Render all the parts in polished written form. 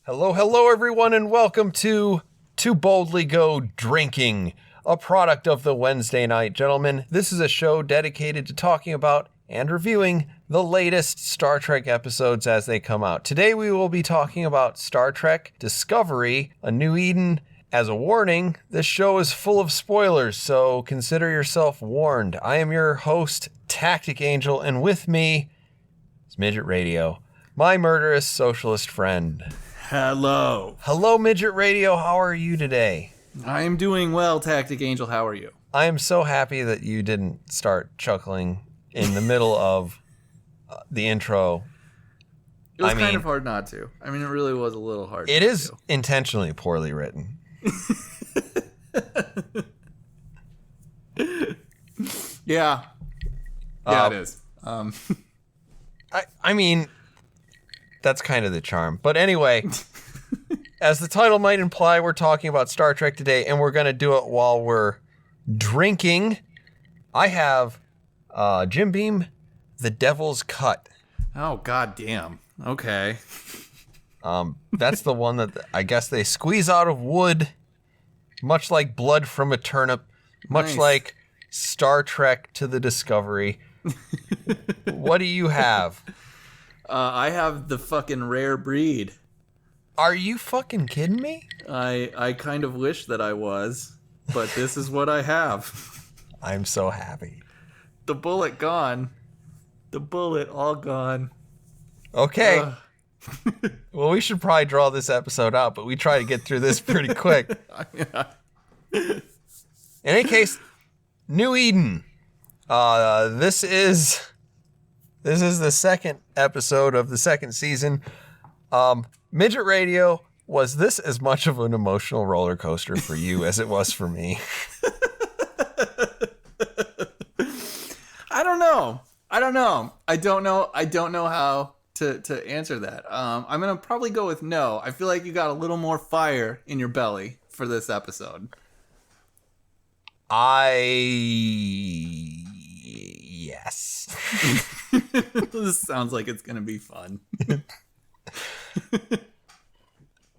Hello, hello, everyone, and welcome to Boldly Go Drinking, a product of the Wednesday Night Gentlemen. This is a show dedicated to talking about and reviewing the latest Star Trek episodes as they come out. Today we will be talking about Star Trek Discovery, A New Eden. As a warning, this show is full of spoilers, so consider yourself warned. I am your host, Tactic Angel, and with me is Midget Radio, my murderous socialist friend. Hello. Hello, Midget Radio. How are you today? I am doing well, Tactic Angel. How are you? I am so happy that you didn't start chuckling in the middle of the intro. It was kind of hard not to. I mean, it really was a little hard. It is intentionally poorly written. Yeah. Yeah, it is. I mean, that's kind of the charm. But anyway, as the title might imply, we're talking about Star Trek today, and we're going to do it while we're drinking. I have Jim Beam, The Devil's Cut. Oh, goddamn. Okay. That's the one that I guess they squeeze out of wood, much like blood from a turnip, much like Star Trek to the Discovery. What do you have? I have the fucking rare breed. Are you fucking kidding me? I kind of wish that I was, but this is what I have. I'm so happy. The bullet gone. The bullet all gone. Okay. Well, we should probably draw this episode out, but we try to get through this pretty quick. In any case, New Eden. This is the second episode of the second season. Midget Radio, was this as much of an emotional roller coaster for you as it was for me? I don't know. I don't know how to answer that. I'm going to probably go with no. I feel like you got a little more fire in your belly for this episode. Yes. This sounds like it's going to be fun.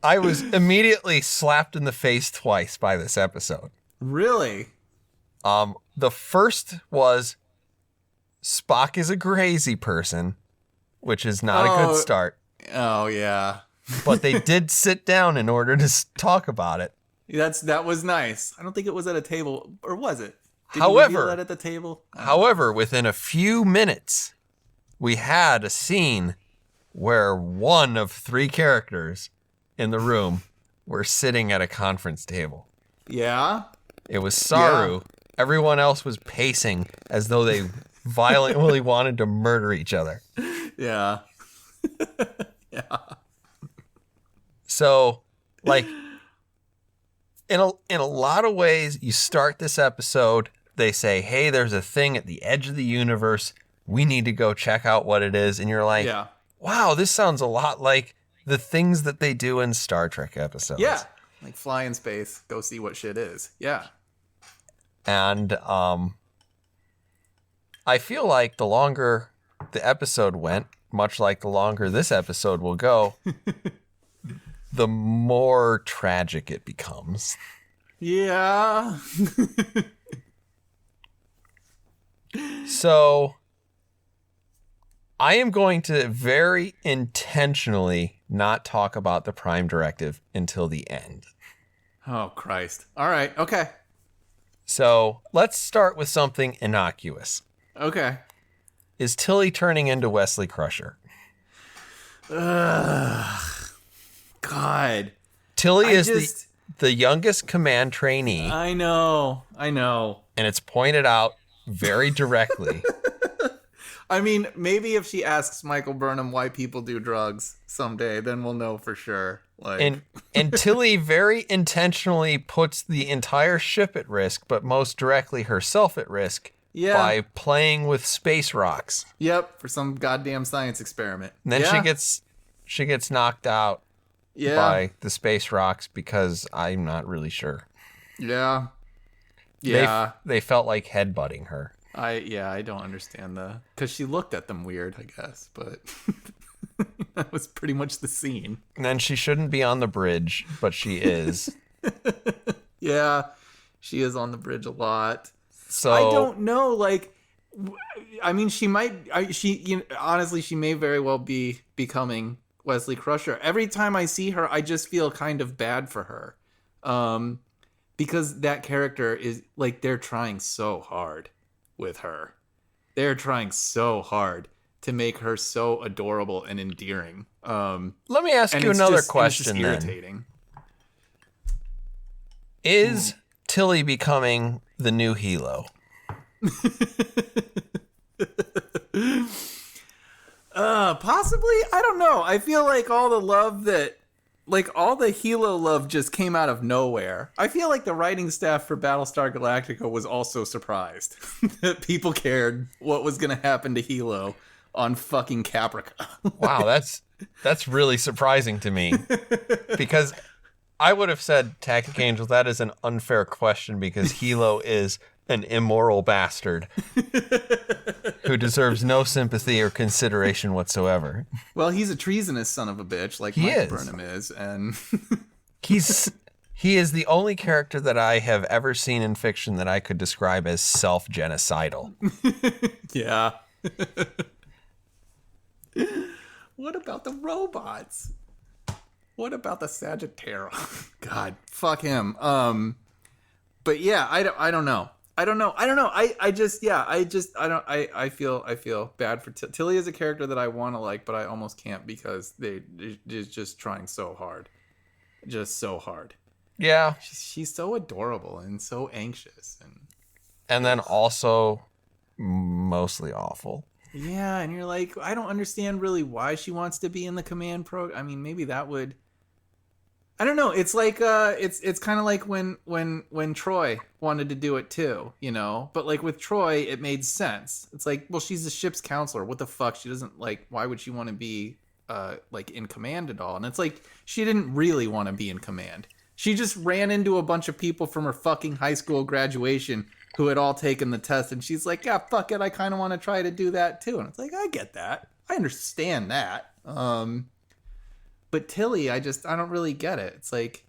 I was immediately slapped in the face twice by this episode. Really? The first was Spock is a crazy person, which is not a good start. Oh, yeah. But they did sit down in order to talk about it. That was nice. I don't think it was at a table, or was it? Did However, you reveal that at the table? However, within a few minutes, we had a scene where one of three characters in the room were sitting at a conference table. Yeah? It was Saru. Yeah. Everyone else was pacing as though they violently wanted to murder each other. Yeah. Yeah. So, like, in a lot of ways, you start this episode, they say, hey, there's a thing at the edge of the universe. We need to go check out what it is. And you're like, wow, this sounds a lot like the things that they do in Star Trek episodes. Yeah. Like fly in space, go see what shit is. Yeah. And I feel like the longer the episode went, much like the longer this episode will go, the more tragic it becomes. Yeah. So I am going to very intentionally not talk about the Prime Directive until the end. Oh, Christ. All right. Okay. So let's start with something innocuous. Okay. Is Tilly turning into Wesley Crusher? God. Tilly is the youngest command trainee. I know. And it's pointed out very directly. I mean, maybe if she asks Michael Burnham why people do drugs someday, then we'll know for sure. Like, and Tilly very intentionally puts the entire ship at risk, but most directly herself at risk by playing with space rocks. Yep, for some goddamn science experiment. And then she gets knocked out by the space rocks because I'm not really sure. Yeah. Yeah. They felt like headbutting her. I don't understand because she looked at them weird, I guess, but that was pretty much the scene. And then she shouldn't be on the bridge, but she is. Yeah, she is on the bridge a lot. So I don't know. Like, I mean, she might. Honestly, she may very well be becoming Wesley Crusher. Every time I see her, I just feel kind of bad for her, because that character is like they're trying so hard with her. They're trying so hard to make her so adorable and endearing. let me ask you another question then. Irritating. Is Tilly becoming the new Hilo? Possibly. I don't know. I feel like all the love that, like all the Hilo love just came out of nowhere. I feel like the writing staff for Battlestar Galactica was also surprised that people cared what was going to happen to Hilo on fucking Caprica. Wow, that's really surprising to me. Because I would have said Tactic Angel, that is an unfair question because Hilo is an immoral bastard who deserves no sympathy or consideration whatsoever. Well, he's a treasonous son of a bitch, like He Michael is. Burnham is, and He is the only character that I have ever seen in fiction that I could describe as self-genocidal. yeah. What about the robots? What about the Sagittarius? God, fuck him. But yeah, I don't know. I feel bad for Tilly is a character that I want to like, but I almost can't because they're just trying so hard. Just so hard. Yeah. She's so adorable and so anxious And then also mostly awful. yeah, and you're like, I don't understand really why she wants to be in the command program. I mean, maybe that would, I don't know. It's like it's kind of like when Troy wanted to do it too, you know. But like with Troy, it made sense. It's like, well, she's the ship's counselor. What the fuck? She doesn't like. Why would she want to be like in command at all? And it's like she didn't really want to be in command. She just ran into a bunch of people from her fucking high school graduation who had all taken the test, and she's like, yeah, fuck it. I kind of want to try to do that too. And it's like, I get that. I understand that. But Tilly, I don't really get it. It's like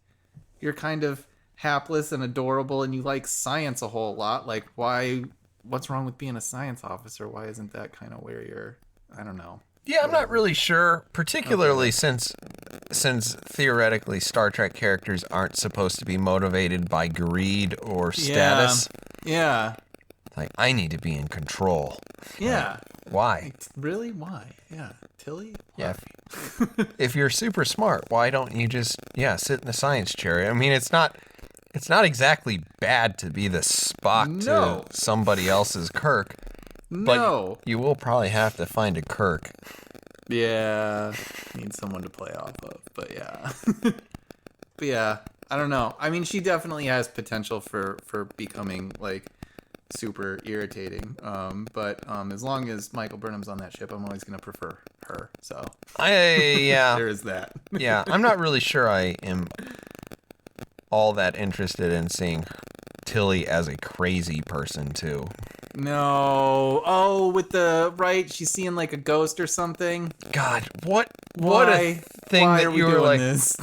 you're kind of hapless and adorable and you like science a whole lot. Like what's wrong with being a science officer? Why isn't that kind of where you're, I don't know. Yeah, I'm not really sure, particularly since theoretically Star Trek characters aren't supposed to be motivated by greed or status. Yeah. Like, I need to be in control. Yeah. Why? Really? Why? Yeah. Tilly? Why? Yeah. If you're super smart, why don't you just sit in the science chair? I mean, it's not exactly bad to be the Spock to somebody else's Kirk. But you will probably have to find a Kirk. Yeah. Need someone to play off of. But yeah. But yeah, I don't know. I mean, she definitely has potential for becoming like super irritating. But as long as Michael Burnham's on that ship, I'm always gonna prefer her. So there is that. Yeah, I'm not really sure I am all that interested in seeing Tilly as a crazy person too. No. Oh, with the she's seeing like a ghost or something. God, what a thing that you were like. This?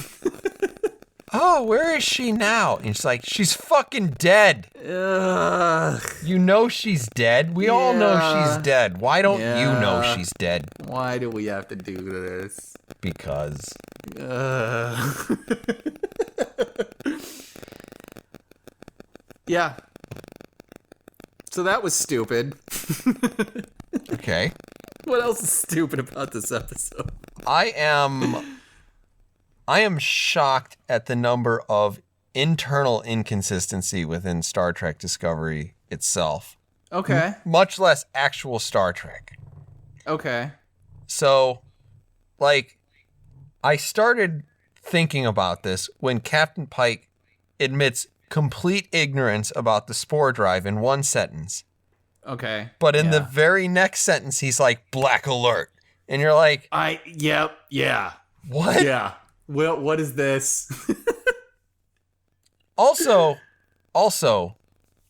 Oh, where is she now? And it's like, she's fucking dead. Ugh. You know she's dead. We all know she's dead. Why don't you know she's dead? Why do we have to do this? Because. Yeah. So that was stupid. Okay. What else is stupid about this episode? I am shocked at the number of internal inconsistency within Star Trek Discovery itself. Okay. Much less actual Star Trek. Okay. So, like, I started thinking about this when Captain Pike admits complete ignorance about the spore drive in one sentence. Okay. But in the very next sentence, he's like, black alert. And you're like, yeah. What? Yeah. Well, what is this? Also,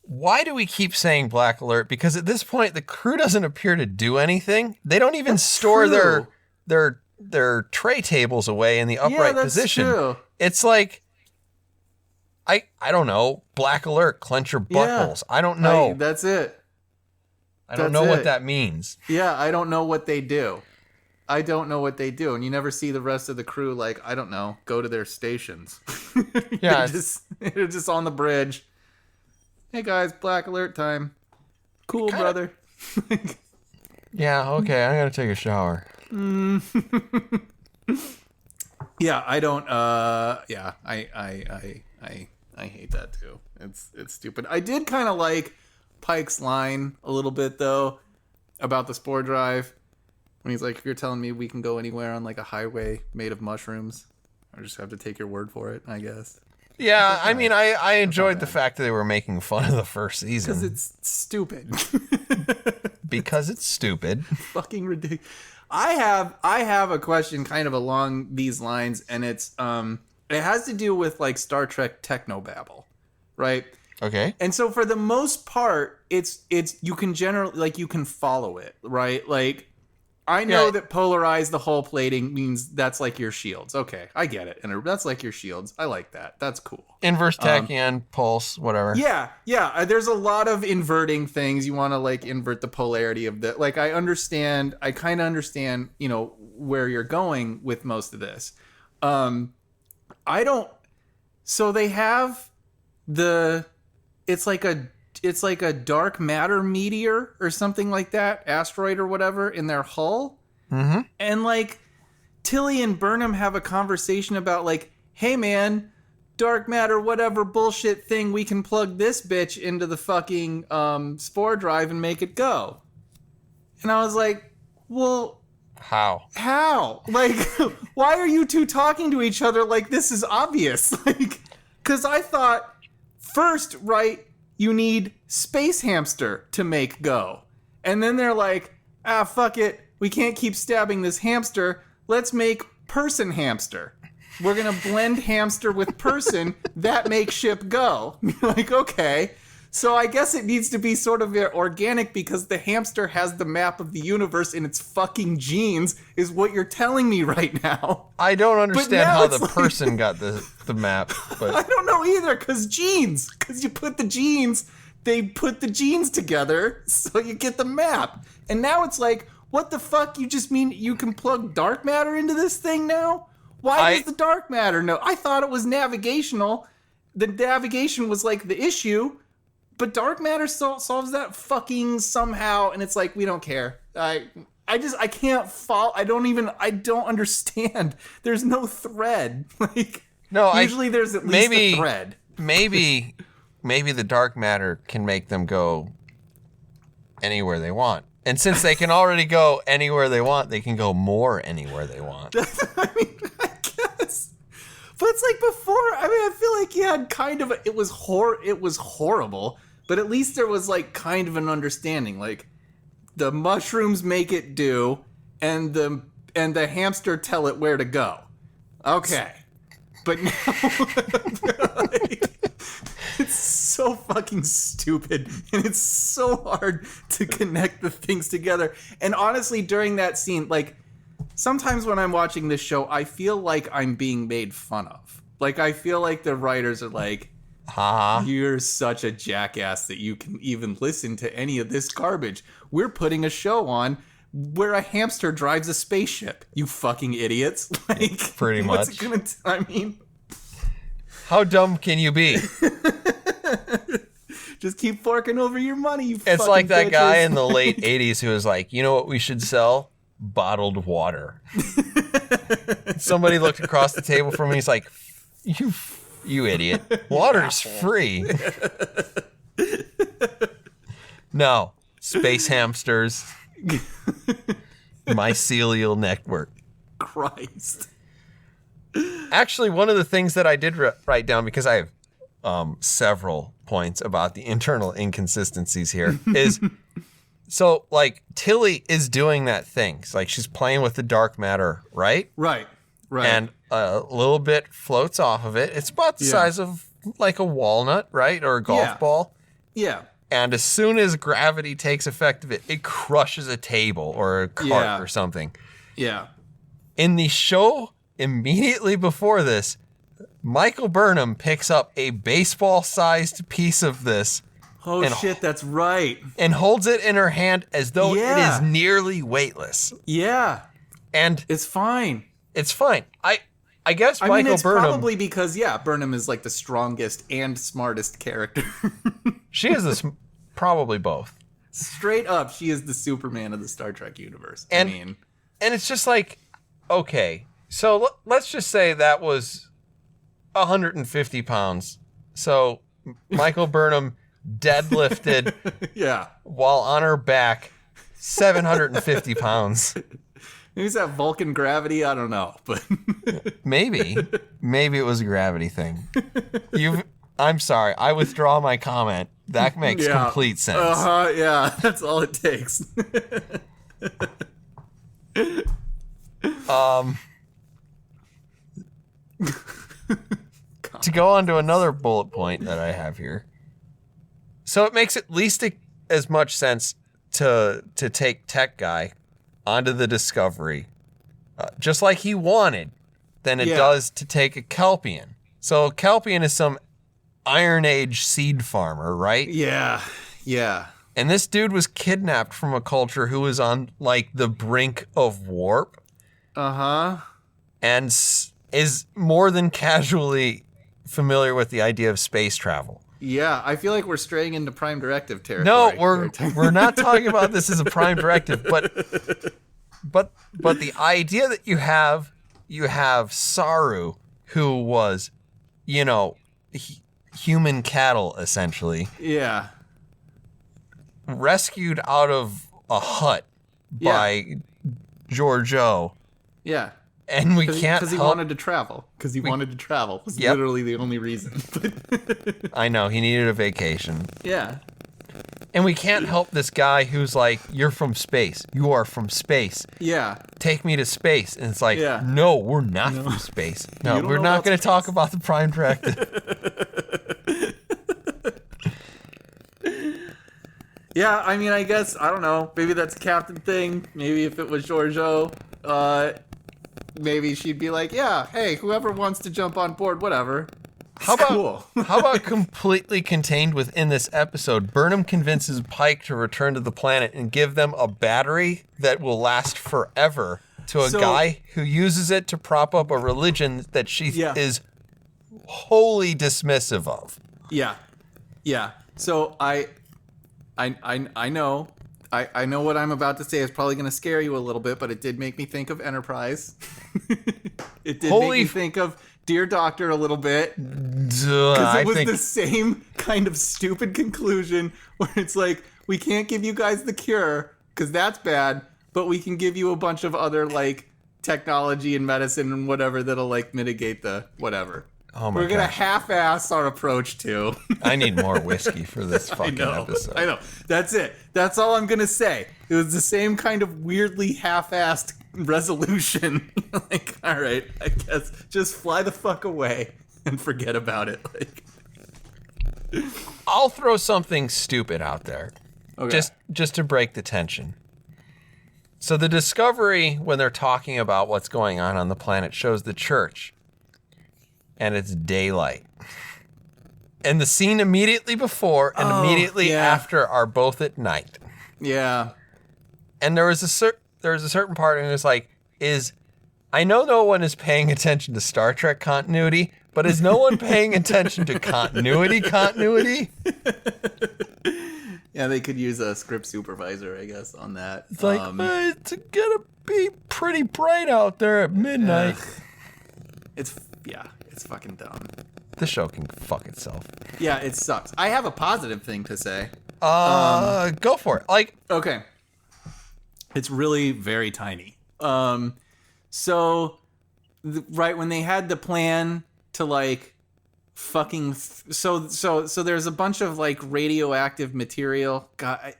why do we keep saying black alert? Because at this point, the crew doesn't appear to do anything. They don't even store their their tray tables away in the upright that's position. true. It's like, I don't know, Black Alert, clench your buttholes. I don't know. That's it. I don't know what that means. Yeah, I don't know what they do. And you never see the rest of the crew, like, I don't know, go to their stations. Yeah. They're just on the bridge. Hey guys, Black Alert time. Cool, brother. Yeah, okay, I gotta take a shower. Yeah, I don't. Yeah, I hate that too. It's stupid. I did kind of like Pike's line a little bit though about the spore drive when he's like, "If you're telling me we can go anywhere on like a highway made of mushrooms, I just have to take your word for it, I guess." Yeah, I mean, I enjoyed the fact that they were making fun of the first season. Because it's stupid. Because it's stupid. Fucking ridiculous. I have a question kind of along these lines, and it's it has to do with like Star Trek technobabble, right? Okay. And so for the most part, it's you can generally like you can follow it, right? Like I know that polarize the hull plating means that's like your shields. Okay, I get it. And that's like your shields. I like that. That's cool. Inverse tachyon, pulse, whatever. Yeah. There's a lot of inverting things. You want to like invert the polarity of the. Like I kind of understand, you know, where you're going with most of this. I don't. So they have it's like a dark matter meteor or something like that, asteroid or whatever, in their hull. Mm-hmm. And like Tilly and Burnham have a conversation about like, hey man, dark matter, whatever bullshit thing, we can plug this bitch into the fucking spore drive and make it go. And I was like, well, how? Like, why are you two talking to each other like this is obvious? Like, because I thought first, right, you need space hamster to make go. And then they're like, fuck it. We can't keep stabbing this hamster. Let's make person hamster. We're going to blend hamster with person. That makes ship go. Like, okay. So I guess it needs to be sort of organic because the hamster has the map of the universe in its fucking genes is what you're telling me right now. I don't understand how the person got the map. But I don't know either because genes. Because you put the genes, they put the genes together so you get the map. And now it's like, what the fuck? You just mean you can plug dark matter into this thing now? Why does the dark matter know? I thought it was navigational. The navigation was like the issue. But dark matter solves that fucking somehow, and it's like we don't care. I can't follow. I don't understand. There's no thread. Like usually there's at least a thread. Maybe the dark matter can make them go anywhere they want, and since they can already go anywhere they want, they can go more anywhere they want. I mean, I guess. But it's like before. I mean, I feel like you had kind of it was horrible. But at least there was like kind of an understanding. Like the mushrooms make it do, and the hamster tell it where to go. Okay, but now it's so fucking stupid, and it's so hard to connect the things together. And honestly, during that scene, like sometimes when I'm watching this show, I feel like I'm being made fun of. Like I feel like the writers are like, you're such a jackass that you can even listen to any of this garbage. We're putting a show on where a hamster drives a spaceship. You fucking idiots. Like, pretty much. What's it gonna I mean, how dumb can you be? just keep forking over your money, you It's fucking like that bitches. guy in the late 80s who was like, you know what we should sell? Bottled water. Somebody looked across the table from me. He's like, you idiot. Water's free. No. Space hamsters. Mycelial network. Christ. Actually, one of the things that I did write down, because I have several points about the internal inconsistencies here, is so like Tilly is doing that thing. It's like she's playing with the dark matter, right? Right. And a little bit floats off of it. It's about the size of like a walnut, right? Or a golf ball. Yeah. And as soon as gravity takes effect of it, it crushes a table or a cart or something. Yeah. In the show immediately before this, Michael Burnham picks up a baseball-sized piece of this. Oh, shit, that's right. And holds it in her hand as though Yeah. it is nearly weightless. Yeah. And It's fine. it's fine. I guess I Michael mean, it's Burnham... probably because, Burnham is like the strongest and smartest character. She is this... Probably both. Straight up, she is the Superman of the Star Trek universe. And it's just like, okay, so let's just say that was 150 pounds. So Michael Burnham deadlifted yeah. while on her back 750 pounds. Maybe it's that Vulcan gravity. I don't know, but Maybe it was a gravity thing. I'm sorry. I withdraw my comment. That makes complete sense. Yeah, that's all it takes. To go on to another bullet point that I have here. So it makes at least as much sense to take Tech Guy onto the Discovery, just like he wanted, than it does to take a Kelpian. So Kelpian is some Iron Age seed farmer, right? Yeah. And this dude was kidnapped from a culture who was on, like, the brink of warp. Uh-huh. And is more than casually familiar with the idea of space travel. Yeah, I feel like we're straying into Prime Directive territory. No, we're not talking about this as a Prime Directive, but the idea that you have Saru, who was, human cattle essentially. Yeah. Rescued out of a hut by Georgiou. Yeah. And we can't because he wanted to travel. Because he wanted to travel. Was literally the only reason. I know, he needed a vacation. Yeah. And we can't help this guy who's like, you're from space. You are from space. Yeah. Take me to space. And it's like, no, we're not from space. No, we're not going to talk about the Prime Directive. Yeah, I mean, I guess, I don't know. Maybe that's a captain thing. Maybe if it was Georgiou, maybe she'd be like, yeah, hey, whoever wants to jump on board, whatever. How about completely contained within this episode, Burnham convinces Pike to return to the planet and give them a battery that will last forever to a guy who uses it to prop up a religion that she is wholly dismissive of. Yeah. Yeah. So I know. I know what I'm about to say is probably going to scare you a little bit, but it did make me think of Enterprise. It did make me think of Dear Doctor a little bit. Because it was the same kind of stupid conclusion where it's like, we can't give you guys the cure because that's bad, but we can give you a bunch of other like technology and medicine and whatever that'll like mitigate the whatever. Oh my We're going to half-ass our approach to. I need more whiskey for this fucking episode. I know. That's it. That's all I'm going to say. It was the same kind of weirdly half-assed resolution. Like, all right, I guess just fly the fuck away and forget about it. Like, I'll throw something stupid out there. Okay. Just to break the tension. So the Discovery, when they're talking about what's going on the planet, shows the church. And it's daylight. And the scene immediately before and immediately after are both at night. Yeah. And there was a certain part and it was like, I know no one is paying attention to Star Trek continuity, but is no one paying attention to continuity? Yeah, they could use a script supervisor, I guess, on that. It's like, it's gonna be pretty bright out there at midnight. It's fucking dumb. The show can fuck itself. Yeah, it sucks. I have a positive thing to say. Go for it. Like, okay. It's really very tiny. So right when they had the plan to like fucking so there's a bunch of like radioactive material. God,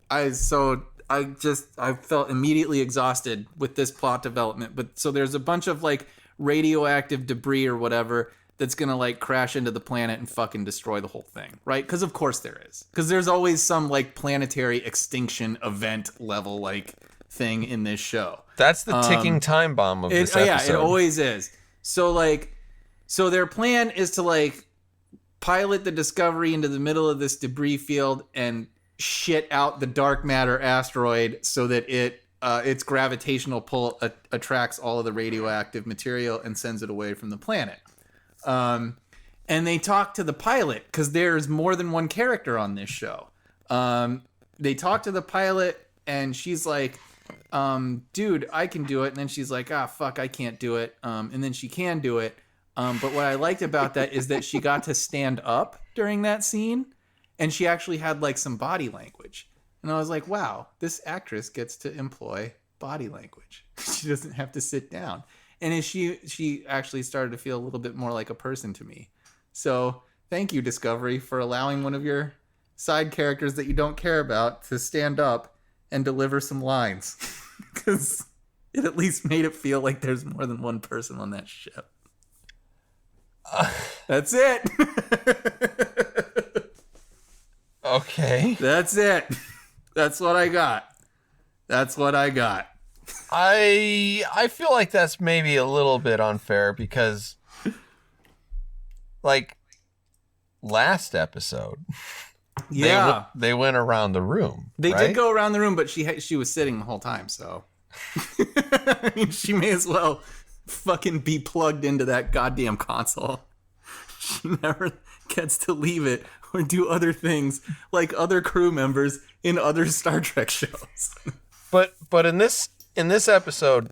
I felt immediately exhausted with this plot development. But so there's a bunch of like radioactive debris or whatever that's gonna like crash into the planet and fucking destroy the whole thing, right? Because of course there is. Because there's always some like planetary extinction event level like thing in this show. That's the ticking time bomb of this episode. Yeah, it always is. So their plan is to like pilot the Discovery into the middle of this debris field and shit out the dark matter asteroid so that its gravitational pull attracts all of the radioactive material and sends it away from the planet. And they talk to the pilot because there's more than one character on this show. They talk to the pilot and she's like, dude, I can do it. And then she's like, fuck, I can't do it. And then she can do it. But what I liked about that is that she got to stand up during that scene and she actually had like some body language. And I was like, wow, this actress gets to employ body language. She doesn't have to sit down. And she actually started to feel a little bit more like a person to me. So thank you, Discovery, for allowing one of your side characters that you don't care about to stand up and deliver some lines. Because it at least made it feel like there's more than one person on that ship. That's it. Okay. That's it. That's what I got. I feel like that's maybe a little bit unfair because, like, last episode, yeah, they went around the room. They right? did go around the room, but she was sitting the whole time, so I mean, she may as well fucking be plugged into that goddamn console. She never gets to leave it or do other things like other crew members in other Star Trek shows. But in this episode,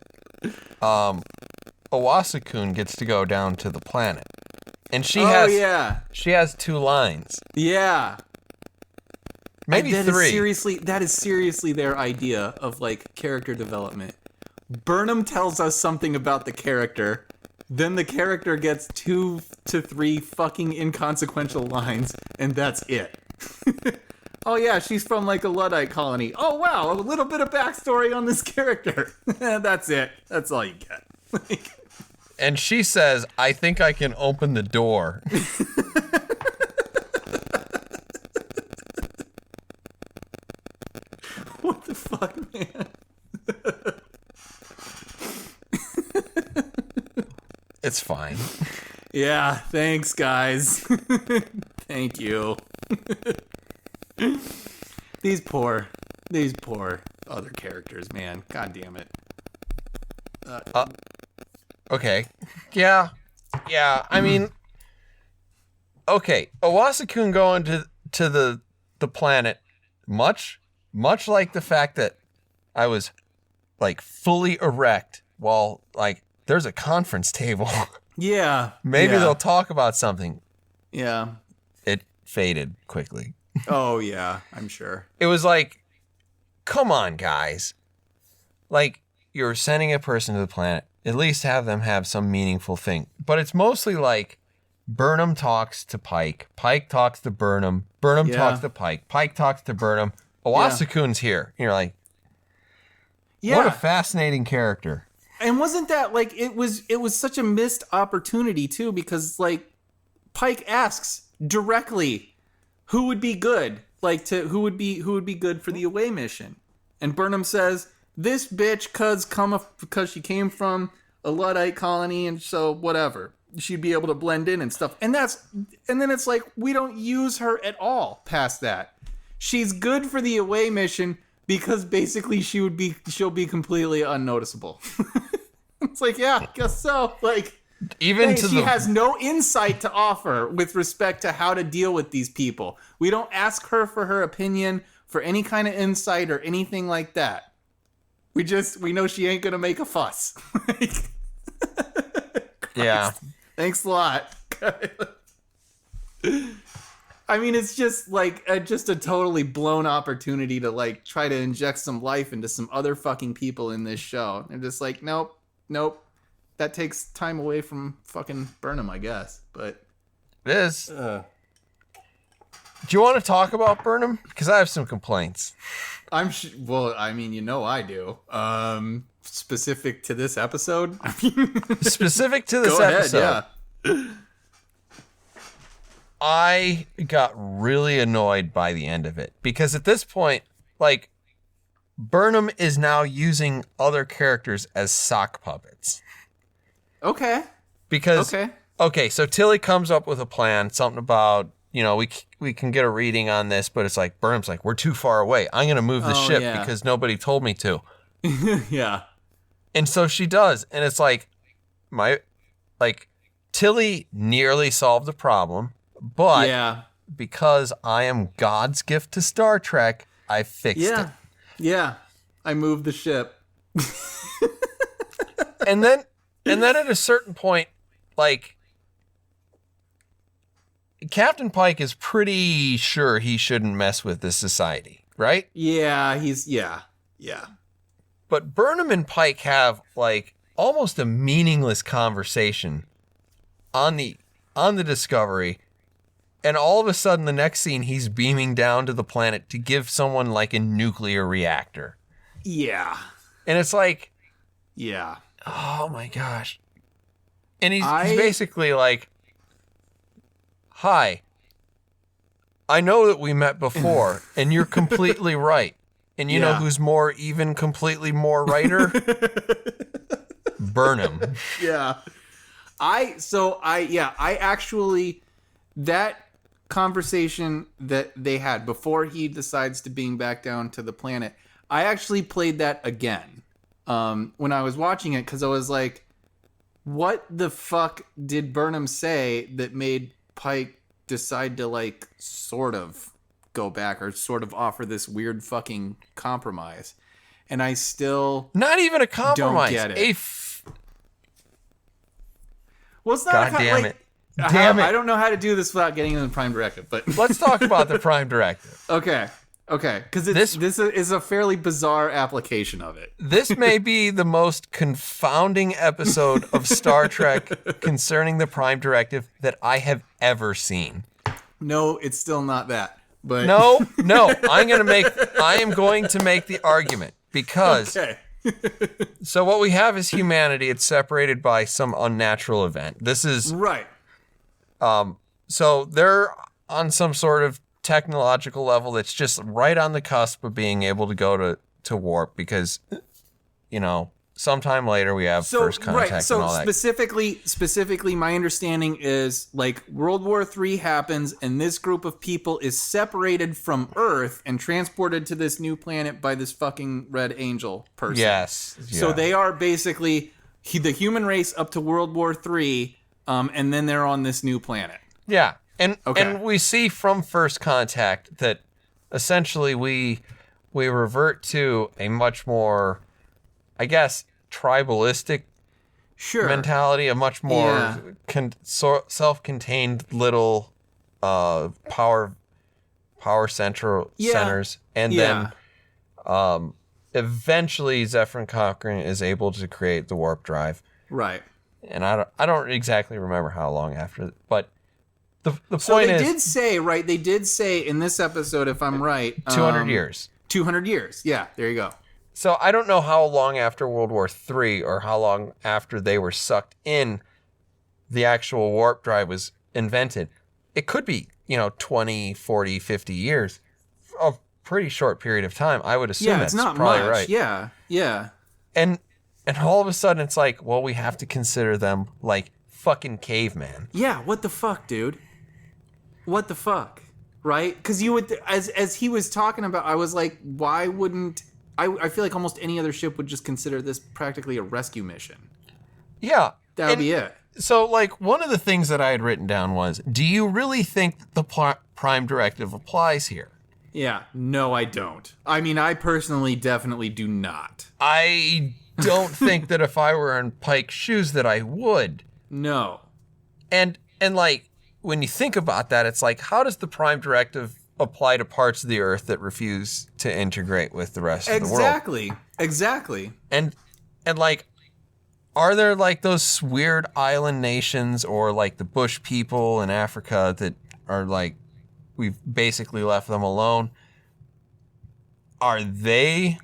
Owasakun gets to go down to the planet, and she has 2 lines. Yeah, maybe 3. That is seriously their idea of like character development. Burnham tells us something about the character, then the character gets 2 to 3 fucking inconsequential lines, and that's it. Oh yeah, she's from like a Luddite colony. Oh wow, a little bit of backstory on this character. That's it. That's all you get. And she says, I think I can open the door. What the fuck, man? It's fine. Yeah, thanks guys. Thank you. These poor other characters, man. God damn it. Okay. Yeah. I mean, okay. Owasakun going to the planet, much like the fact that I was like fully erect while like there's a conference table. Yeah. Maybe they'll talk about something. Yeah. It faded quickly. Oh yeah, I'm sure. It was like, come on, guys. Like, you're sending a person to the planet. At least have them have some meaningful thing. But it's mostly like Burnham talks to Pike. Pike talks to Burnham. Burnham talks to Pike. Pike talks to Burnham. Owasakun's here. And you're like, what a fascinating character. And wasn't that like it was such a missed opportunity too, because like Pike asks directly who would be good, like who would be good for the away mission, and Burnham says this bitch because she came from a Luddite colony and so whatever she'd be able to blend in and stuff, and then it's like we don't use her at all past that. She's good for the away mission because basically she'll be completely unnoticeable. It's like, yeah, I guess so. Like, she has no insight to offer with respect to how to deal with these people. We don't ask her for her opinion, for any kind of insight or anything like that. We know she ain't gonna make a fuss. Yeah. Thanks a lot. I mean, it's just like just a totally blown opportunity to like try to inject some life into some other fucking people in this show. And just like, nope. That takes time away from fucking Burnham, I guess. But it is. Do you want to talk about Burnham? Because I have some complaints. Well, I mean, you know I do. Specific to this episode? Specific to this episode. Yeah. I got really annoyed by the end of it. Because at this point, like, Burnham is now using other characters as sock puppets. Okay. Because, okay, so Tilly comes up with a plan, something about, we can get a reading on this, but it's like, Burnham's like, we're too far away. I'm going to move the ship because nobody told me to. Yeah. And so she does. And it's like, Tilly nearly solved the problem, but because I am God's gift to Star Trek, I fixed it. Yeah. I moved the ship. And then at a certain point, like, Captain Pike is pretty sure he shouldn't mess with this society, right? Yeah, yeah. But Burnham and Pike have, like, almost a meaningless conversation on the Discovery, and all of a sudden the next scene he's beaming down to the planet to give someone, like, a nuclear reactor. Yeah. And it's like... Yeah. Oh, my gosh. And he's basically like, hi, I know that we met before, and you're completely right. And you know who's completely more righter? Burnham. Yeah. I actually, that conversation that they had before he decides to beam back down to the planet, I actually played that again when I was watching it, because I was like, what the fuck did Burnham say that made Pike decide to, like, sort of go back or sort of offer this weird fucking compromise? And I still not even a compromise. Don't get it. Well, it's not God damn it. Damn it. I don't know how to do this without getting into the Prime Directive, but let's talk about the Prime Directive. Okay, because this is a fairly bizarre application of it. This may be the most confounding episode of Star Trek concerning the Prime Directive that I have ever seen. No, it's still not that. But no, I am going to make the argument because. Okay. So what we have is humanity. It's separated by some unnatural event. This is right. So they're on some sort of technological level that's just right on the cusp of being able to go to warp, because sometime later we have first contact and all that. Specifically, my understanding is, like, World War III happens, and this group of people is separated from Earth and transported to this new planet by this fucking Red Angel person. Yes. So they are basically the human race up to World War III, and then they're on this new planet. Yeah. And we see from first contact that essentially we revert to a much more, I guess, tribalistic mentality, a much more self-contained little power centers, and then eventually Zefram Cochrane is able to create the warp drive. Right. And I don't exactly remember how long after, but the point so they is, they did say in this episode, if I'm right, 200 years. 200 years. Yeah, there you go. So I don't know how long after World War III or how long after they were sucked in the actual warp drive was invented. It could be, 20, 40, 50 years. A pretty short period of time. I would assume that's not probably much. right. Yeah. And all of a sudden it's like, well, we have to consider them like fucking caveman. Yeah, what the fuck, dude? What the fuck? Right? Because you would, as he was talking about, I was like, why wouldn't... I feel like almost any other ship would just consider this practically a rescue mission. Yeah. That would be it. So, like, one of the things that I had written down was, do you really think that the Prime Directive applies here? Yeah. No, I don't. I mean, I personally definitely do not. I don't think that if I were in Pike's shoes that I would. No. And like, when you think about that, it's like, how does the Prime Directive apply to parts of the Earth that refuse to integrate with the rest of the world? Exactly. And like, are there like those weird island nations or like the bush people in Africa that are like, we've basically left them alone? Are they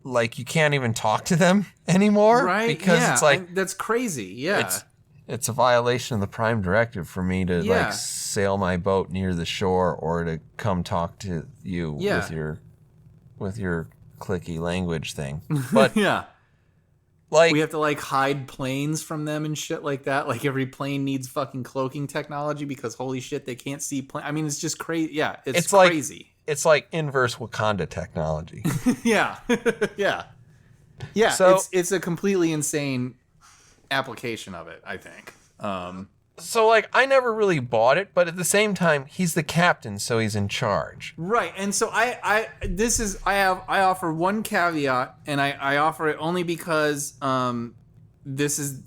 like, you can't even talk to them anymore? Right. Because it's like, that's crazy. Yeah. It's a violation of the Prime Directive for me to like sail my boat near the shore or to come talk to you with your clicky language thing. But Yeah. like, We have to like hide planes from them and shit like that. Like every plane needs fucking cloaking technology because holy shit, they can't see plane. I mean, it's just crazy. Yeah, it's crazy. it's like inverse Wakanda technology. Yeah. Yeah. Yeah. So- it's a completely insane application of it, I think. So like, I never really bought it, but at the same time, he's the captain, so he's in charge. Right. And so I offer one caveat, and I offer it only because this is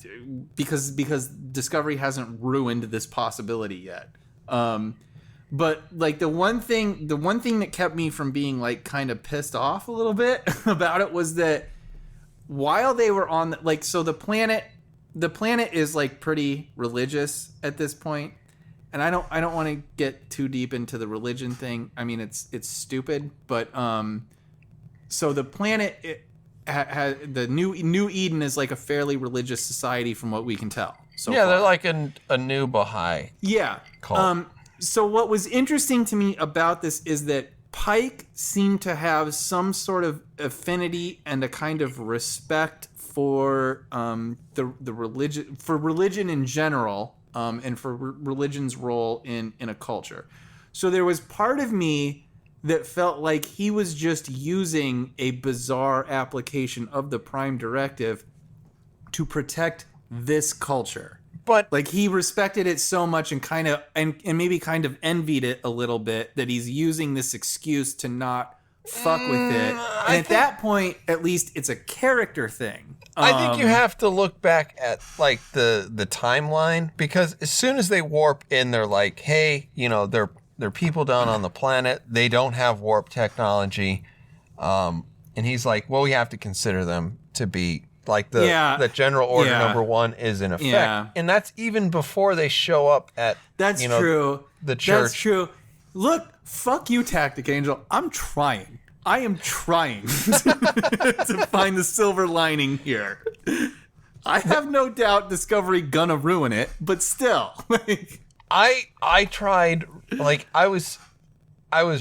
because Discovery hasn't ruined this possibility yet. But like the one thing that kept me from being like kind of pissed off a little bit about it was that while they were on the planet is like pretty religious at this point, and I don't want to get too deep into the religion thing. I mean, it's stupid, but so the planet the New Eden is like a fairly religious society from what we can tell. So Yeah, far. they're like a new Baha'i. Yeah. Cult. So what was interesting to me about this is that Pike seemed to have some sort of affinity and a kind of respect for the religion in general, and for religion's role in a culture. So there was part of me that felt like he was just using a bizarre application of the Prime Directive to protect this culture. But Like he respected it so much and kind of and maybe kind of envied it a little bit that he's using this excuse to not fuck with it. And at that point, at least it's a character thing. I think you have to look back at like the timeline, because as soon as they warp in, they're like, hey, you know, they're people down on the planet. They don't have warp technology. And he's like, well, we have to consider them to be like the General Order number 1 is in effect. Yeah. And that's even before they show up at That's you know, true. the church. That's true. Look, fuck you, Tactic Angel. I'm trying. I am trying to find the silver lining here. I have no doubt Discovery gonna ruin it, but still, like, I tried, like, I was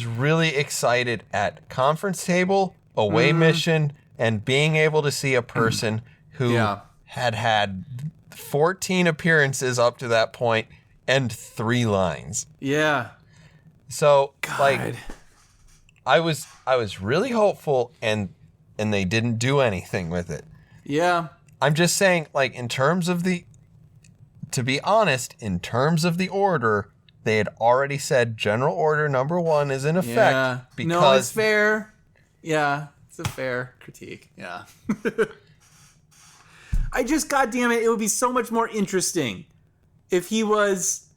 really excited at conference table, away mission, and being able to see a person who Yeah. had 14 appearances up to that point and 3 lines. yeah. So God. like I was really hopeful, and they didn't do anything with it. Yeah. I'm just saying, like, to be honest, in terms of the order, they had already said General Order number 1 is in effect. Yeah. Because No, it's fair. Yeah. It's a fair critique. Yeah. I just, goddamn it would be so much more interesting if he was,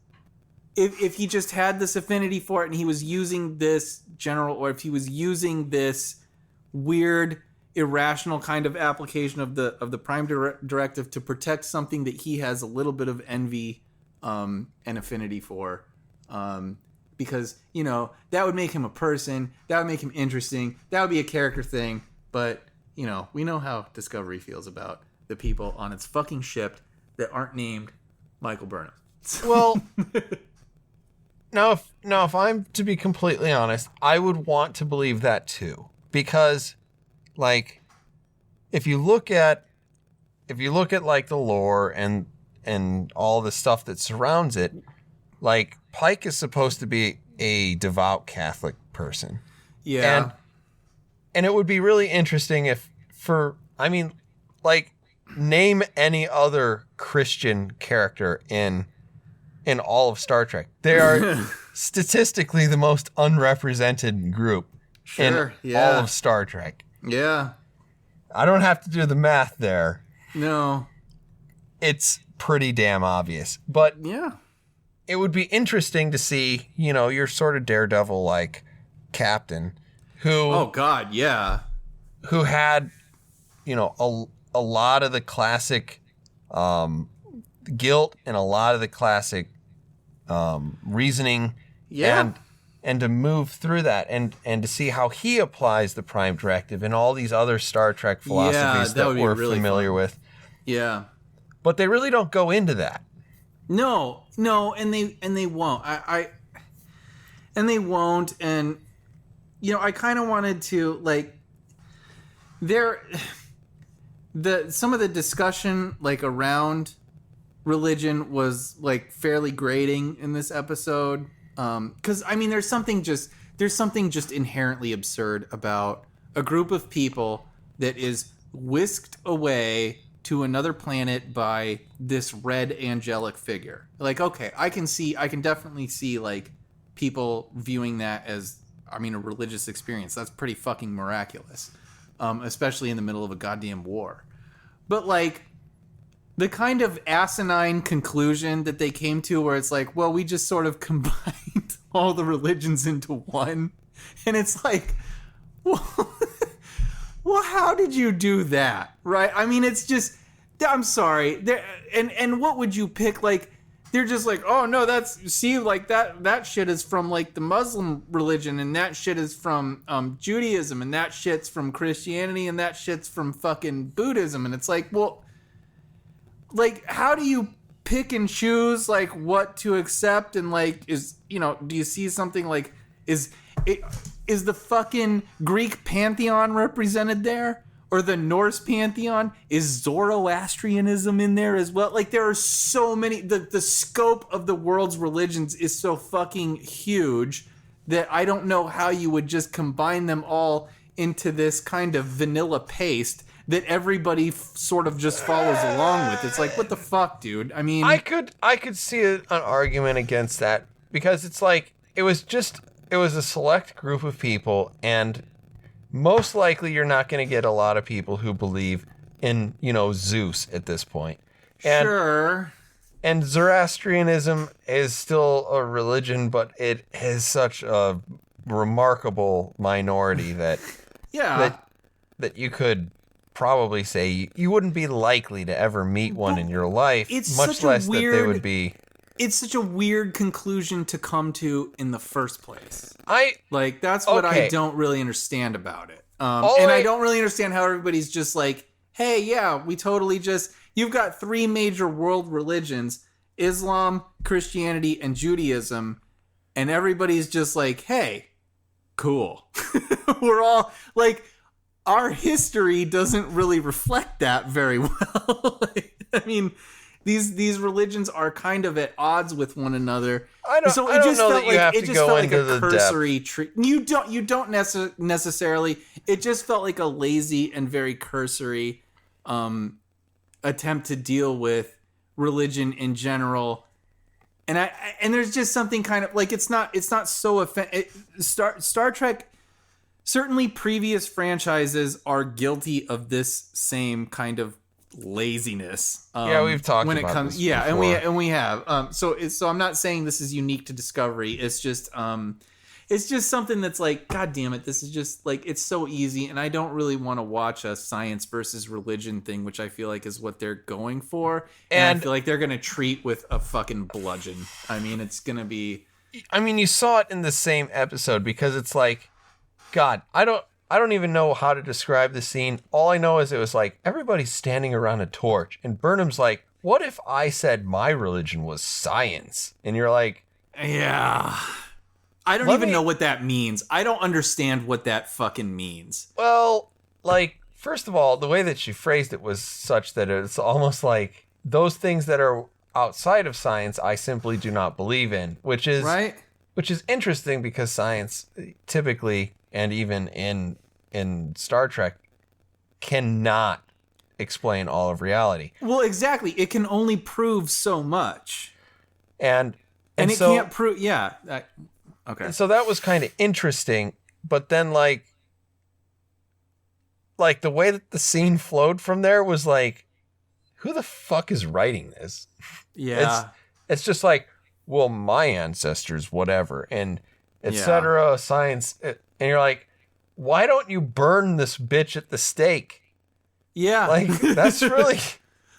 if he just had this affinity for it and he was using this general, or if he was using this weird, irrational kind of application of the Prime Directive to protect something that he has a little bit of envy and affinity for. Because, you know, that would make him a person. That would make him interesting. That would be a character thing. But, you know, we know how Discovery feels about the people on its fucking ship that aren't named Michael Burnham. Well, now if I'm to be completely honest, I would want to believe that too, because like if you look at like the lore and all the stuff that surrounds it, like Pike is supposed to be a devout Catholic person. Yeah. And it would be really interesting name any other Christian character in all of Star Trek. They are statistically the most unrepresented group in all of Star Trek. Yeah. I don't have to do the math there. No. It's pretty damn obvious. But Yeah. it would be interesting to see, you know, your sort of Daredevil-like captain who Oh, God, yeah. who had, you know, a lot of the classic guilt and a lot of the classic reasoning, Yeah. and to move through that and to see how he applies the Prime Directive and all these other Star Trek philosophies that that would be we're really familiar fun. with. Yeah. But they really don't go into that. No, and they won't. And they won't. And you know, I kind of wanted to like. there, some of the discussion like around religion was like fairly grating in this episode. Because I mean, there's something just inherently absurd about a group of people that is whisked away to another planet by this red angelic figure. Like, okay, I can definitely see like people viewing that as, I mean, a religious experience. That's pretty fucking miraculous, especially in the middle of a goddamn war. But like, the kind of asinine conclusion that they came to where it's like, well, we just sort of combined all the religions into one. And it's like, well, how did you do that? Right? I mean, it's just, I'm sorry. And what would you pick? Like, they're just like, oh no, like that shit is from like the Muslim religion, and that shit is from Judaism, and that shit's from Christianity, and that shit's from fucking Buddhism. And it's like, well, like, how do you pick and choose like what to accept? And like, do you see something like, is the fucking Greek pantheon represented there? Or the Norse pantheon? Is Zoroastrianism in there as well? Like, there are so many, the scope of the world's religions is so fucking huge that I don't know how you would just combine them all into this kind of vanilla paste that everybody sort of just follows along with. It's like, what the fuck, dude? I mean, I could see an argument against that, because it's like, it was a select group of people, and most likely you're not going to get a lot of people who believe in, Zeus at this point. And, sure. And Zoroastrianism is still a religion, but it has such a remarkable minority that yeah, that you could probably say you wouldn't be likely to ever meet one in your life, much less that they would be. It's such a weird conclusion to come to in the first place. That's what okay. I don't really understand about it. I don't really understand how everybody's just like, hey, yeah, we totally just, you've got three major world religions, Islam, Christianity, and Judaism, and everybody's just like, hey, cool. We're all like, our history doesn't really reflect that very well. I mean, these religions are kind of at odds with one another. I don't know that you have to go into the cursory you don't necessarily. It just felt like a lazy and very cursory attempt to deal with religion in general. And there's just something kind of like, it's not so Star Trek. Certainly previous franchises are guilty of this same kind of laziness. Yeah, we've talked when about it comes. Yeah, before. and we have. So I'm not saying this is unique to Discovery. It's just something that's like, God damn it, this is just like, it's so easy, and I don't really want to watch a science versus religion thing, which I feel like is what they're going for, and I feel like they're gonna treat with a fucking bludgeon. I mean, it's gonna be. I mean, you saw it in the same episode, because it's like, God, I don't even know how to describe the scene. All I know is it was like everybody's standing around a torch, and Burnham's like, what if I said my religion was science? And you're like, yeah, I don't even know what that means. I don't understand what that fucking means. Well, like, first of all, the way that she phrased it was such that it's almost like those things that are outside of science I simply do not believe in, which is right. Which is interesting, because science typically, and even in Star Trek, cannot explain all of reality. Well, exactly. It can only prove so much. And it so, can't prove, yeah. Okay. And so that was kind of interesting, but then like the way that the scene flowed from there was like, who the fuck is writing this? Yeah. It's just like, well, my ancestors, whatever, and etc. Science, and you're like, why don't you burn this bitch at the stake? Yeah, like that's really.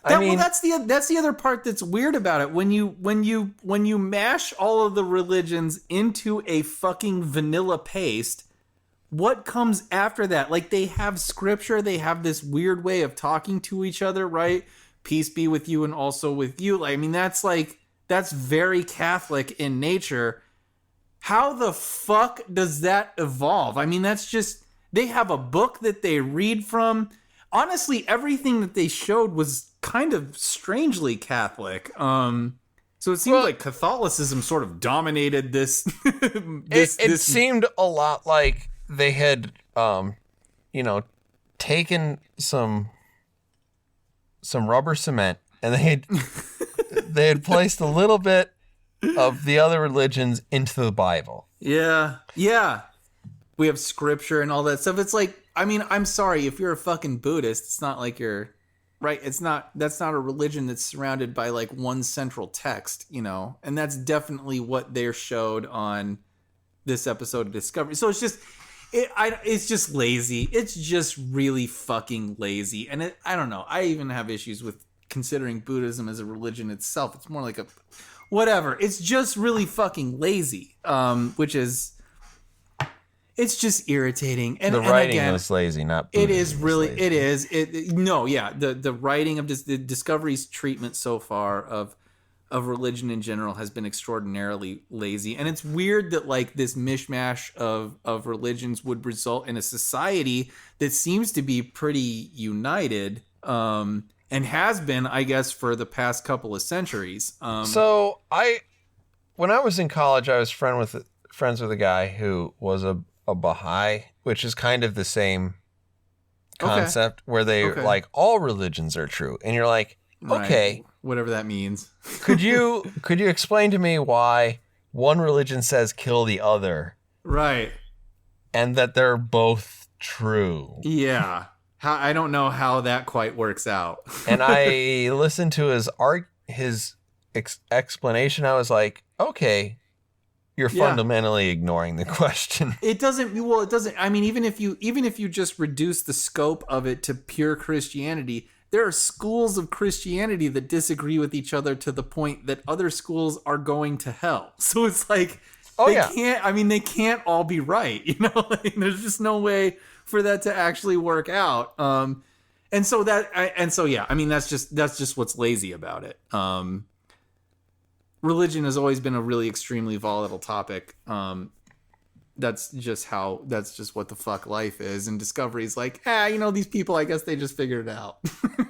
Well, that's the other part that's weird about it. When you mash all of the religions into a fucking vanilla paste, what comes after that? Like, they have scripture, they have this weird way of talking to each other, right? Peace be with you and also with you. I mean, that's very Catholic in nature. How the fuck does that evolve? I mean, that's just They have a book that they read from. Honestly, everything that they showed was kind of strangely Catholic. So it seemed like Catholicism sort of dominated this. It seemed a lot like they had, taken some rubber cement and they had placed a little bit of the other religions into the Bible. Yeah. We have scripture and all that stuff. It's like, I mean, I'm sorry, if you're a fucking Buddhist, it's not like you're right. That's not a religion that's surrounded by like one central text, and that's definitely what they showed on this episode of Discovery. So it's just lazy. It's just really fucking lazy. And I don't know. I even have issues with considering Buddhism as a religion itself. It's more like a whatever. It's just really fucking lazy, which is, it's just irritating. And the writing was lazy, not Buddhism. It is really, it is. The writing of the Discovery's treatment so far of religion in general has been extraordinarily lazy. And it's weird that like this mishmash of religions would result in a society that seems to be pretty united, and has been, I guess, for the past couple of centuries. When I was in college, I was friends with a guy who was a Baha'i, which is kind of the same concept, where they like all religions are true, and you're like, okay, right. Whatever that means. could you explain to me why one religion says kill the other, right, and that they're both true? Yeah. I don't know how that quite works out. And I listened to his explanation. I was like, okay, you're fundamentally ignoring the question. It doesn't. I mean, even if you just reduce the scope of it to pure Christianity, there are schools of Christianity that disagree with each other to the point that other schools are going to hell. So it's like, they can't all be right. Like, there's just no way for that to actually work out. That's just what's lazy about it. Religion has always been a really extremely volatile topic. That's just what the fuck life is. And Discovery's like, these people, I guess they just figured it out.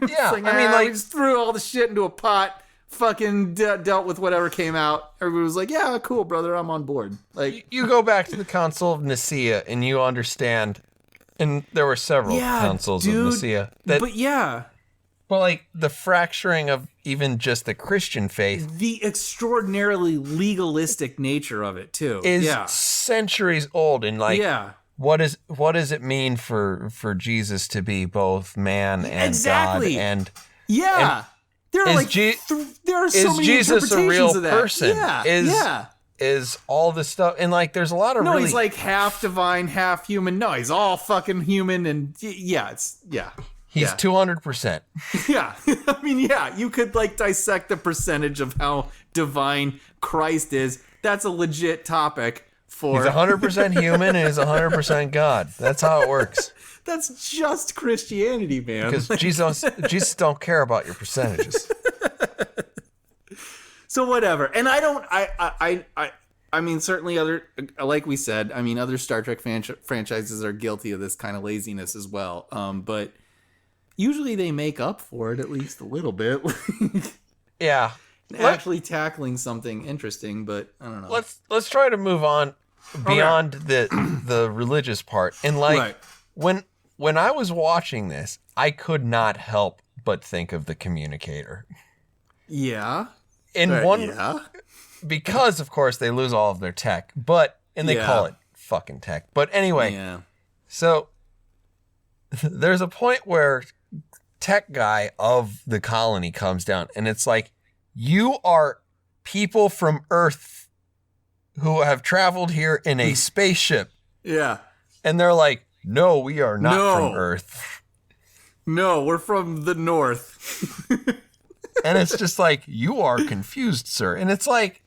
Yeah. We just threw all the shit into a pot, fucking dealt with whatever came out. Everybody was like, yeah, cool, brother, I'm on board. Like, you go back to the Council of Nicaea and you understand, and there were several councils of Nicaea. Well, like the fracturing of even just the Christian faith. The extraordinarily legalistic nature of it, too. Is centuries old. And what does it mean for Jesus to be both man and God? And there are there are so many Jesus a real of that. person? Is all this stuff, and like there's a lot of he's like half divine, half human. No, he's all fucking human, and He's 200%. Yeah. I mean, you could like dissect the percentage of how divine Christ is. That's a legit topic for... He's 100% human and he's 100% God. That's how it works. That's just Christianity, man. Because Jesus don't care about your percentages. So whatever. And I mean, certainly like we said, I mean, other Star Trek franchises are guilty of this kind of laziness as well. But usually they make up for it at least a little bit. Yeah. Actually tackling something interesting, but I don't know. Let's try to move on beyond the religious part. And when I was watching this, I could not help but think of the communicator. Yeah. Because of course they lose all of their tech, and they call it fucking tech. But anyway, so there's a point where tech guy of the colony comes down and it's like, you are people from Earth who have traveled here in a spaceship. Yeah. And they're like, no, we are not from Earth. No, we're from the North. And it's just like, you are confused, sir. And it's like,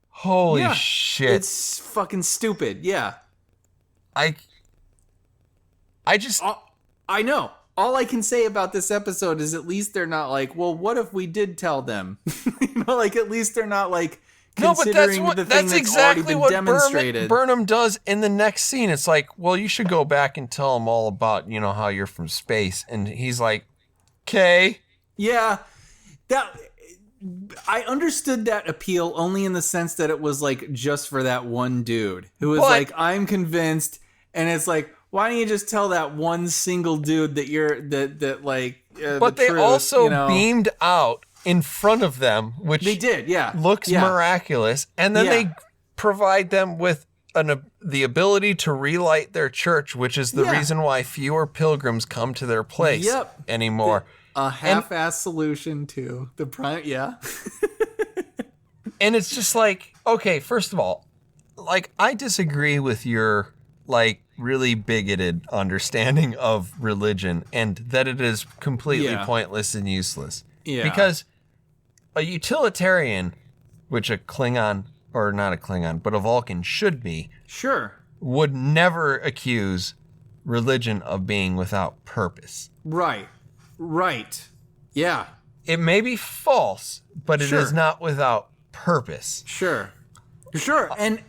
holy shit. It's fucking stupid. Yeah. I know. All I can say about this episode is at least they're not like, well, what if we did tell them? Like, at least they're not like No, but that's exactly what demonstrated. Burnham does in the next scene. It's like, well, you should go back and tell him all about, how you're from space. And he's like, okay. Yeah, that I understood that appeal only in the sense that it was like just for that one dude who was like, I'm convinced, and it's like, why don't you just tell that one single dude that you're that like? But they also beamed out in front of them, which they did, looks miraculous, and then they provide them with the ability to relight their church, which is the reason why fewer pilgrims come to their place anymore. A half-ass solution to the prime, And it's just like, okay, first of all, like, I disagree with your, like, really bigoted understanding of religion and that it is completely pointless and useless. Yeah. Because a utilitarian, which a Klingon, or not a Klingon, but a Vulcan should be, would never accuse religion of being without purpose. Right. Yeah. It may be false, but it is not without purpose. Sure. And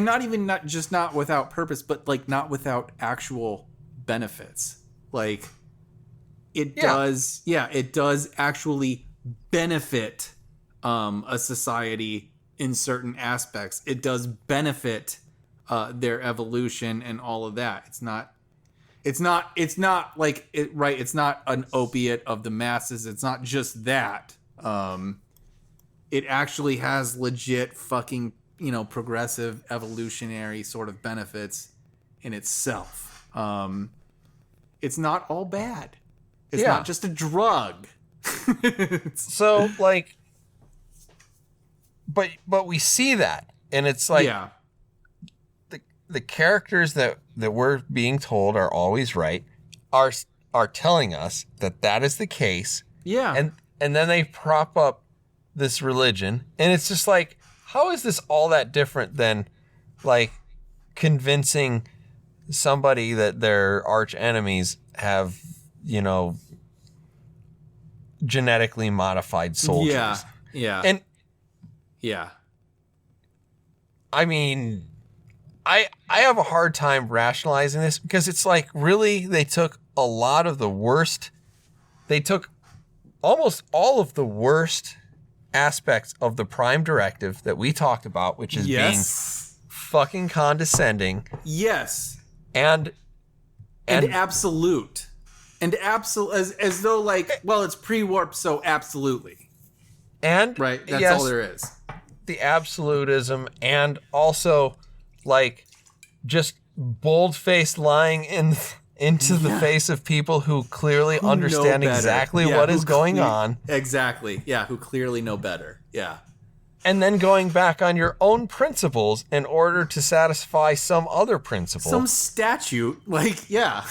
not just not without purpose, but like not without actual benefits. Like it does actually benefit a society in certain aspects. It does benefit their evolution and all of that. It's not like it, right. It's not an opiate of the masses. It's not just that. It actually has legit fucking, progressive evolutionary sort of benefits in itself. It's not all bad. It's not just a drug. So like, but we see that, and it's like, the characters that we're being told are always right are telling us that is the case. Yeah. And then they prop up this religion, and it's just like, how is this all that different than like convincing somebody that their arch enemies have, genetically modified soldiers? Yeah. I mean, I have a hard time rationalizing this because it's like, really, they took almost all of the worst aspects of the Prime Directive that we talked about, which is being fucking condescending. Yes. And absolute. And absolute, as though like, well, it's pre-warp, so absolutely. And right, that's all there is. The absolutism, and also like just bold-faced lying into the face of people who clearly understand exactly what is going on. Exactly. Yeah, who clearly know better. Yeah. And then going back on your own principles in order to satisfy some other principle. Some statute. Like, yeah.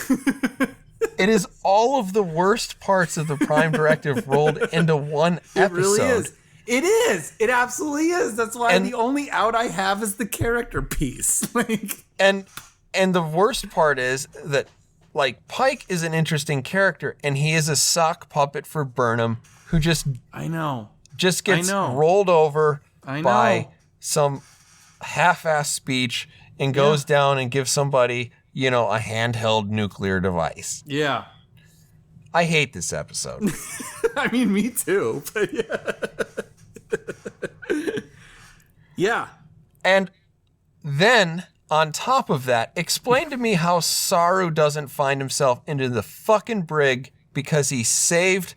It is all of the worst parts of the Prime Directive rolled into one episode. It really is. It is. It absolutely is. That's why the only out I have is the character piece. Like, and the worst part is that, like, Pike is an interesting character, and he is a sock puppet for Burnham, who just gets rolled over by some half-ass speech and goes down and gives somebody, a handheld nuclear device. Yeah. I hate this episode. I mean, me too, but yeah. Yeah. And then, on top of that, explain to me how Saru doesn't find himself into the fucking brig because he saved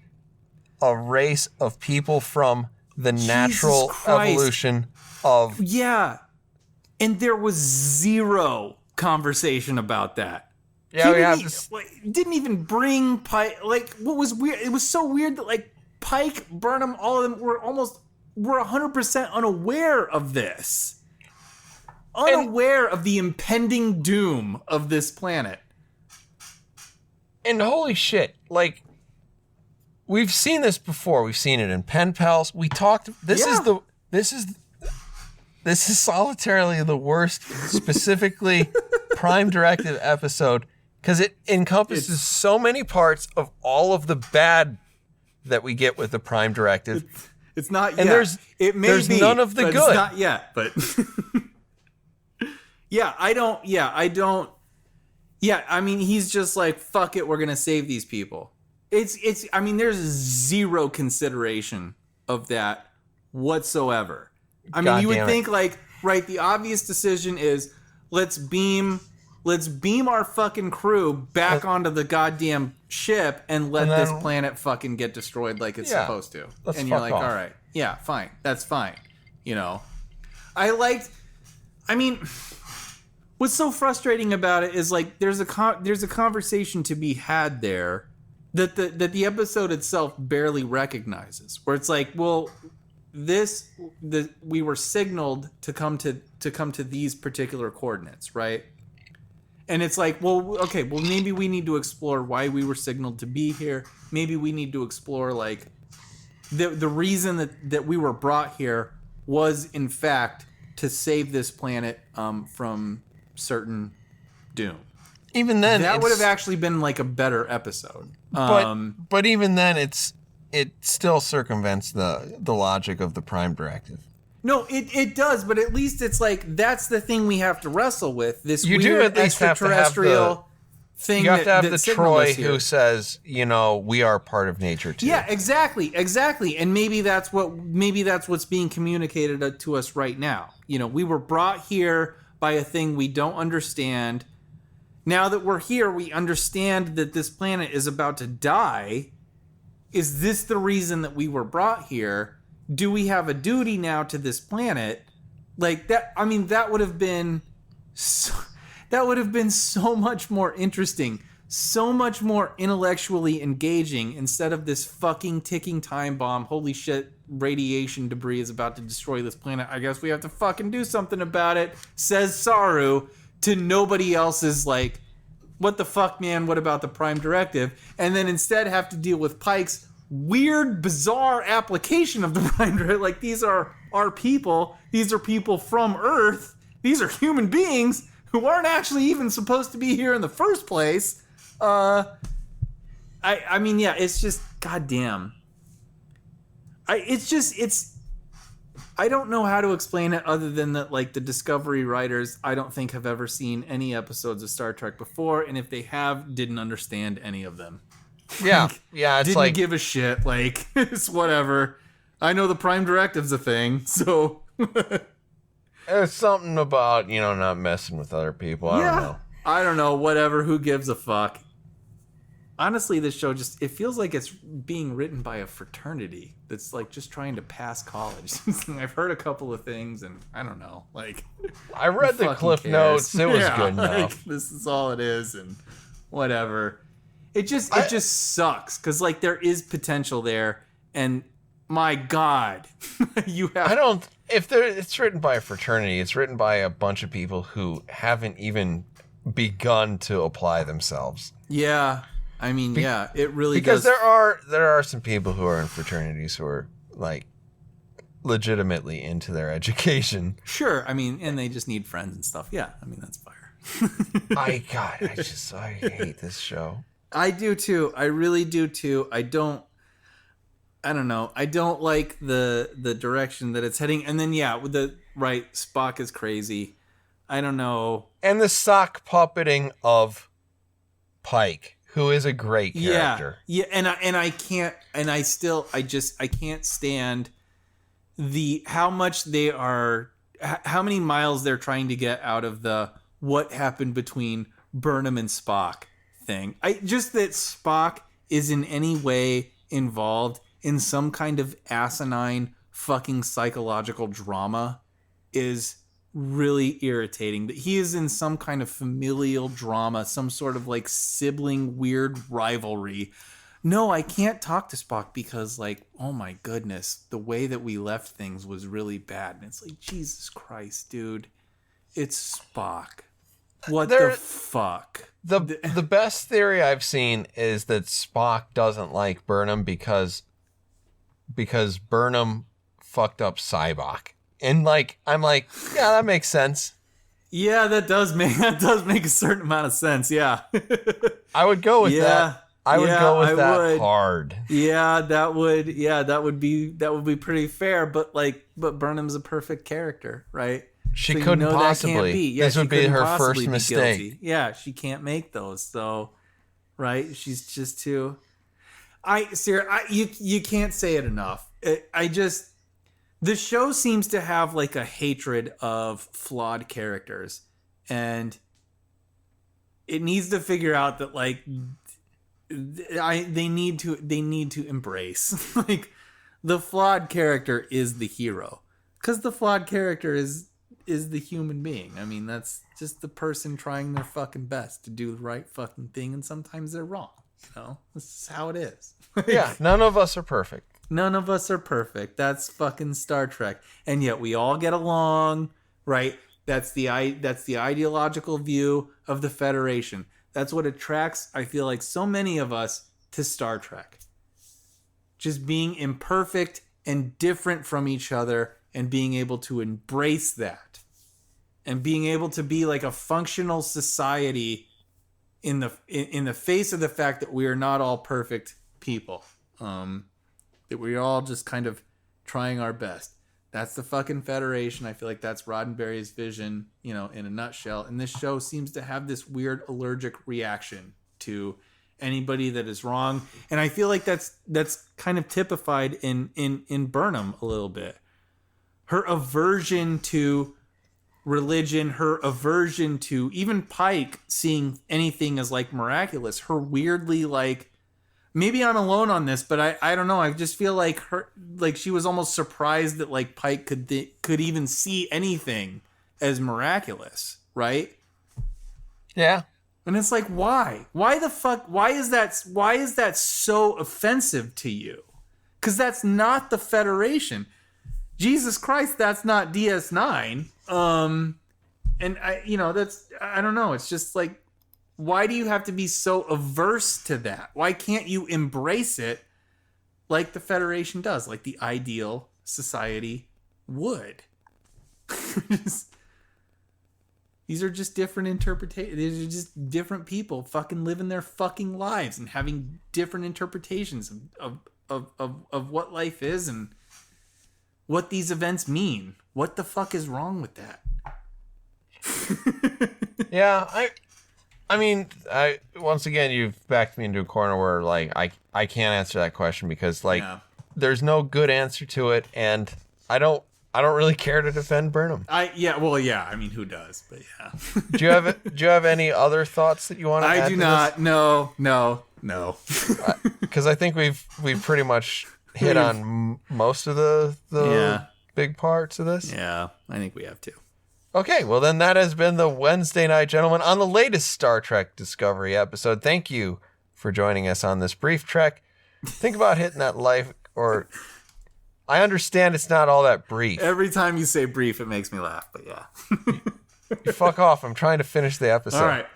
a race of people from the natural evolution of... Yeah. And there was zero conversation about that. Yeah, we have this... Didn't even bring Pike... Like, what was weird... It was so weird that, like, Pike, Burnham, all of them were 100% unaware of this. Unaware of the impending doom of this planet. And holy shit, like, we've seen this before. We've seen it in Pen Pals. We talked... This is solitarily the worst, specifically Prime Directive episode, because it encompasses so many parts of all of the bad that we get with the Prime Directive. It's not yet. And it may there's be, none of the but good. It's not yet, but I don't. Yeah, I mean, he's just like, fuck it, we're gonna save these people. I mean, there's zero consideration of that whatsoever. I mean, you would think like, right, the obvious decision is let's beam our fucking crew back onto the goddamn ship and let this planet fucking get destroyed like it's supposed to. And you're like, all right, yeah, fine, that's fine. You know, I mean, what's so frustrating about it is like there's a conversation to be had there that the episode itself barely recognizes, where it's like, well, we were signaled to come to these particular coordinates, right? And it's like, well, okay, well, maybe we need to explore why we were signaled to be here. Maybe we need to explore like the reason that we were brought here was in fact to save this planet from certain doom. Even then, that would have actually been like a better episode. But even then, it still circumvents the logic of the Prime Directive. No, it does, but at least it's like that's the thing we have to wrestle with. This you weird do at least extraterrestrial thing. You have to have the Troy here. who says, you know, we are part of nature too. Yeah, exactly, and maybe that's what's being communicated to us right now. You know, we were brought here by a thing we don't understand. Now that we're here, we understand that this planet is about to die. Is this the reason that we were brought here? Do we have a duty now to this planet? Like that, I mean, that would have been so much more interesting, so much more intellectually engaging instead of this fucking ticking time bomb. Holy shit, radiation debris is about to destroy this planet. I guess we have to fucking do something about it, says Saru to nobody else's like, what the fuck, man? What about the Prime Directive? And then instead have to deal with Pike's weird, bizarre application of the Prime Directive. Like, these are our people. These are people from Earth. These are human beings who aren't actually even supposed to be here in the first place. I mean, yeah, it's just, goddamn. I don't know how to explain it other than that, like, the Discovery writers, I don't think have ever seen any episodes of Star Trek before, and if they have, didn't understand any of them. Yeah, yeah, it's didn't like, give a shit. Like, it's whatever. I know the Prime Directive's a thing, so there's something about, you know, not messing with other people. I don't know. I don't know. Whatever. Who gives a fuck? Honestly, this show just, it feels like it's being written by a fraternity that's like just trying to pass college. I've heard a couple of things and I don't know. Like, I read the Cliff Notes. It was good enough. Like, this is all it is and whatever. It just sucks because like there is potential there and my God, it's written by a fraternity. It's written by a bunch of people who haven't even begun to apply themselves. Yeah. I mean, yeah, it really because does. there are some people who are in fraternities who are like legitimately into their education. Sure, I mean, and they just need friends and stuff. Yeah, I mean that's fire. I hate this show. I do too. I really do too. I don't know. I don't like the direction that it's heading. And then yeah, with Spock is crazy. I don't know. And the sock puppeting of Pike, who is a great character. Yeah, and I can't stand how many miles they're trying to get out of the what happened between Burnham and Spock thing. Just that Spock is in any way involved in some kind of asinine fucking psychological drama is really irritating. That he is in some kind of familial drama, some sort of like sibling weird rivalry. No, I can't talk to Spock because like, oh my goodness, the way that we left things was really bad. And it's like, Jesus Christ, dude, it's Spock. What the fuck? The best theory I've seen is that Spock doesn't like Burnham because Burnham fucked up Sybok. And like, I'm like, yeah, that makes sense. Yeah, that does make a certain amount of sense. Yeah. I would go with that. I would go with I that would. hard. Yeah, that would be pretty fair. But Burnham's a perfect character, right? She So couldn't that can't possibly. be. Yeah, This she would be couldn't her possibly first be mistake. guilty. Yeah, she can't make those. So, right? She's just too. Sarah, you can't say it enough. The show seems to have like a hatred of flawed characters, and it needs to figure out that like they need to embrace like the flawed character is the hero, because the flawed character is the human being. I mean, that's just the person trying their fucking best to do the right fucking thing, and sometimes they're wrong. You know, this is how it is. Yeah, none of us are perfect. None of us are perfect. That's fucking Star Trek, and yet we all get along, right? That's the ideological view of the Federation. That's what attracts, I feel like, so many of us to Star Trek. Just being imperfect and different from each other, and being able to embrace that, and being able to be like a functional society in the face of the fact that we are not all perfect people. That we're all just kind of trying our best. That's the fucking Federation. I feel like that's Roddenberry's vision, in a nutshell. And this show seems to have this weird allergic reaction to anybody that is wrong. And I feel like that's kind of typified in Burnham a little bit. Her aversion to religion, her aversion to even Pike seeing anything as like miraculous, her weirdly like, maybe I'm alone on this, but I don't know. I just feel like she was almost surprised that like Pike could even see anything as miraculous, right? Yeah. And it's like, why? Why the fuck? Why is that so offensive to you? Because that's not the Federation. Jesus Christ, that's not DS9. And I don't know. It's just like, why do you have to be so averse to that? Why can't you embrace it like the Federation does, like the ideal society would? These are just different interpretations. These are just different people fucking living their fucking lives and having different interpretations of what life is and what these events mean. What the fuck is wrong with that? Yeah, I mean, once again, you've backed me into a corner where like I can't answer that question because like there's no good answer to it, and I don't really care to defend Burnham. I mean, who does? But yeah. Do you have any other thoughts that you want to add? I do not. No. Because I think we've pretty much hit on most of the big parts of this. Yeah, I think we have to. Okay, well then that has been the Wednesday Night Gentleman on the latest Star Trek Discovery episode. Thank you for joining us on this brief trek. Think about hitting that like, or I understand it's not all that brief. Every time you say brief, it makes me laugh, but yeah. You fuck off. I'm trying to finish the episode. All right.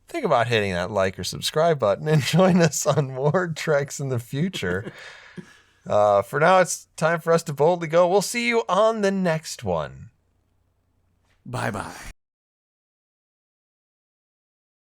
Think about hitting that like or subscribe button and join us on more treks in the future. For now, it's time for us to boldly go. We'll see you on the next one. Bye-bye.